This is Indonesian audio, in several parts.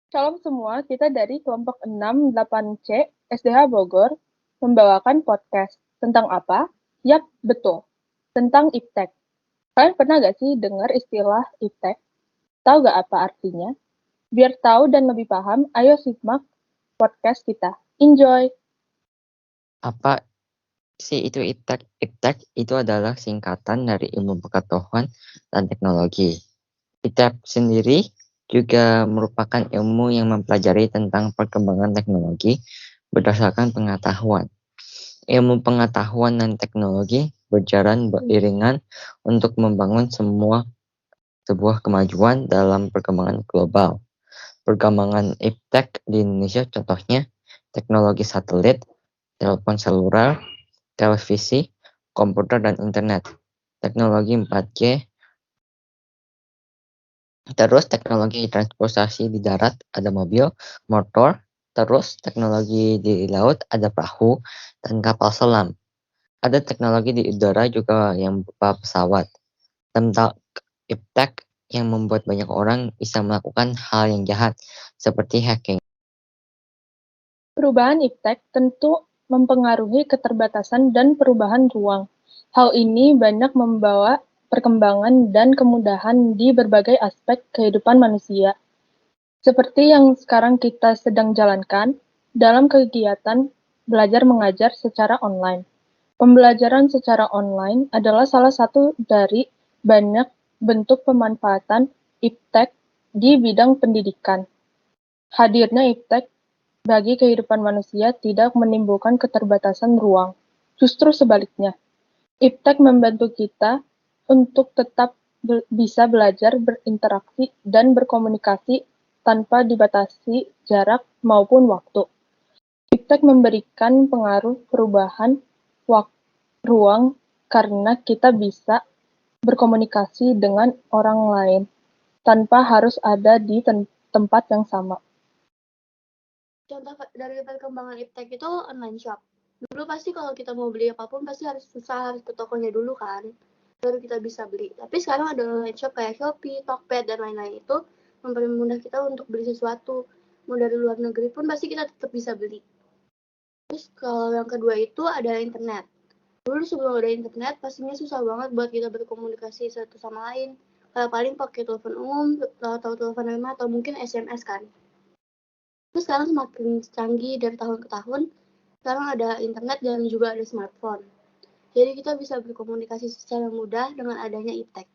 Salam semua, kita dari kelompok 6-8C SDH Bogor membawakan podcast. Tentang apa? Yap, betul. Tentang iptek. Kalian pernah gak sih dengar istilah iptek? Tahu gak apa artinya? Biar tahu dan lebih paham, ayo simak podcast kita. Enjoy! Apa sih itu iptek? Iptek itu adalah singkatan dari ilmu pengetahuan dan teknologi. Iptek sendiri juga merupakan ilmu yang mempelajari tentang perkembangan teknologi berdasarkan pengetahuan. Ilmu pengetahuan dan teknologi berjalan beriringan untuk membangun sebuah kemajuan dalam perkembangan global. Perkembangan iptek di Indonesia contohnya teknologi satelit, telepon seluler, televisi, komputer, dan internet. Teknologi 4G, terus teknologi transportasi di darat, ada mobil, motor, terus teknologi di laut, ada perahu, dan kapal selam. Ada teknologi di udara juga yang berupa pesawat. Tentang iptek yang membuat banyak orang bisa melakukan hal yang jahat, seperti hacking. Perubahan iptek tentu mempengaruhi keterbatasan dan perubahan ruang. Hal ini banyak membawa perkembangan dan kemudahan di berbagai aspek kehidupan manusia. Seperti yang sekarang kita sedang jalankan dalam kegiatan belajar mengajar secara online. Pembelajaran secara online adalah salah satu dari banyak bentuk pemanfaatan iptek di bidang pendidikan. Hadirnya iptek bagi kehidupan manusia tidak menimbulkan keterbatasan ruang. Justru sebaliknya, iptek membantu kita untuk tetap bisa belajar, berinteraksi, dan berkomunikasi tanpa dibatasi jarak maupun waktu. Iptek memberikan pengaruh perubahan ruang karena kita bisa berkomunikasi dengan orang lain tanpa harus ada di tempat yang sama. Contoh dari perkembangan iptek itu online shop. Dulu pasti kalau kita mau beli apapun pasti harus ke tokonya dulu kan, baru kita bisa beli. Tapi sekarang ada online shop kayak Shopee, Tokped, dan lain-lain itu mempermudah kita untuk beli sesuatu. Mau dari luar negeri pun pasti kita tetap bisa beli. Terus kalau yang kedua itu ada internet. Dulu sebelum ada internet pastinya susah banget buat kita berkomunikasi satu sama lain. Kayak paling pakai telepon umum atau telepon rumah atau mungkin SMS kan. Terus sekarang semakin canggih dari tahun ke tahun, sekarang ada internet dan juga ada smartphone. Jadi kita bisa berkomunikasi secara mudah dengan adanya iptek.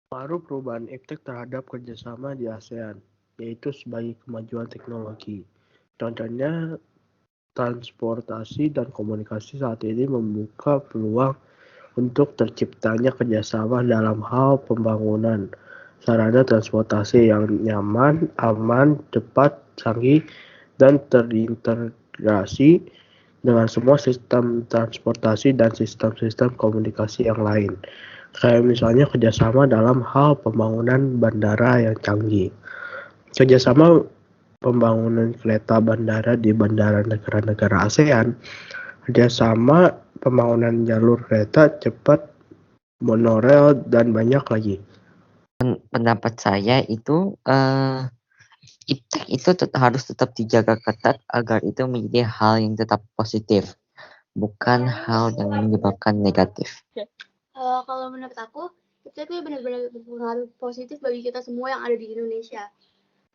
Pengaruh perubahan iptek terhadap kerjasama di ASEAN, yaitu sebagai kemajuan teknologi. Contohnya, transportasi dan komunikasi saat ini membuka peluang untuk terciptanya kerjasama dalam hal pembangunan sarana transportasi yang nyaman, aman, cepat, canggih, dan terintegrasi dengan semua sistem transportasi dan sistem-sistem komunikasi yang lain. Kayak misalnya kerjasama dalam hal pembangunan bandara yang canggih. Kerjasama pembangunan kereta bandara di bandara negara-negara ASEAN, kerjasama pembangunan jalur kereta cepat, monorail, dan banyak lagi. Pendapat saya itu iptek itu harus tetap dijaga ketat agar itu menjadi hal yang tetap positif, bukan hal yang menyebabkan negatif. Kalau menurut aku, iptek itu benar-benar berpengaruh positif bagi kita semua yang ada di Indonesia.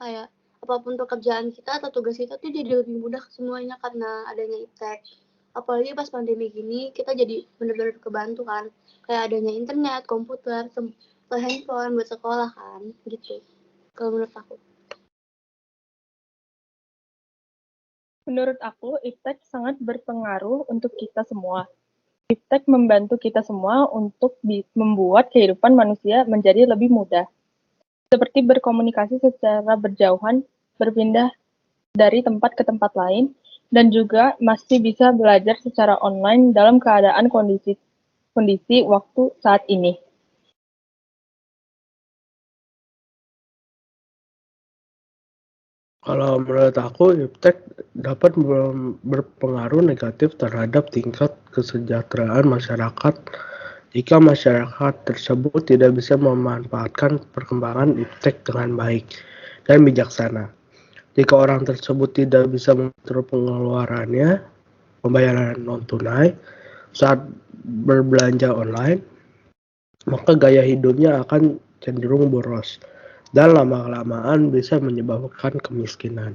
Kayak apapun pekerjaan kita atau tugas kita tuh jadi lebih mudah semuanya karena adanya iptek. Apalagi pas pandemi gini, kita jadi benar-benar kebantu kan. Kayak adanya internet, komputer, atau handphone buat sekolah kan, gitu. Kalau menurut aku. Menurut aku, iptek sangat berpengaruh untuk kita semua. Iptek membantu kita semua untuk membuat kehidupan manusia menjadi lebih mudah. Seperti berkomunikasi secara berjauhan, berpindah dari tempat ke tempat lain, dan juga masih bisa belajar secara online dalam keadaan kondisi waktu saat ini. Kalau menurut aku, iptek dapat berpengaruh negatif terhadap tingkat kesejahteraan masyarakat jika masyarakat tersebut tidak bisa memanfaatkan perkembangan iptek dengan baik dan bijaksana. Jika orang tersebut tidak bisa mengatur pengeluarannya, pembayaran non-tunai, saat berbelanja online, maka gaya hidupnya akan cenderung boros dan lama-kelamaan bisa menyebabkan kemiskinan.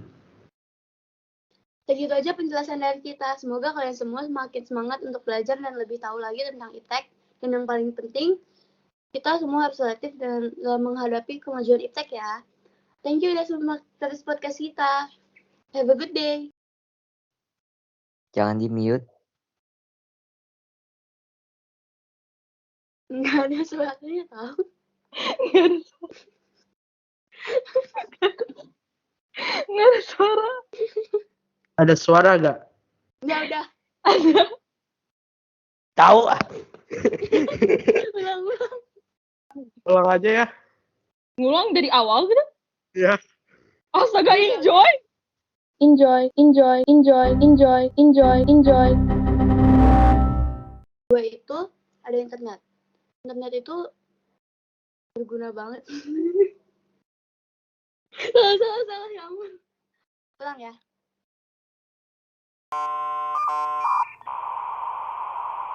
Segitu aja penjelasan dari kita. Semoga kalian semua semakin semangat untuk belajar dan lebih tahu lagi tentang iptek. Dan yang paling penting, kita semua harus selektif dalam menghadapi kemajuan iptek ya. Thank you udah simak terus podcast kita. Have a good day. Jangan di-mute. Nggak ada suaranya tau. Nggak ada suara. Ada suara gak? Nggak udah. Ada. Tahu ah. Ulang. Ulang aja ya. Ngulang dari awal gitu? Ya. Astaga, enjoy. Enjoy, enjoy, enjoy, enjoy, enjoy, enjoy. Gue itu ada internet. Internet itu berguna banget. salah ya ampun. Ulang ya.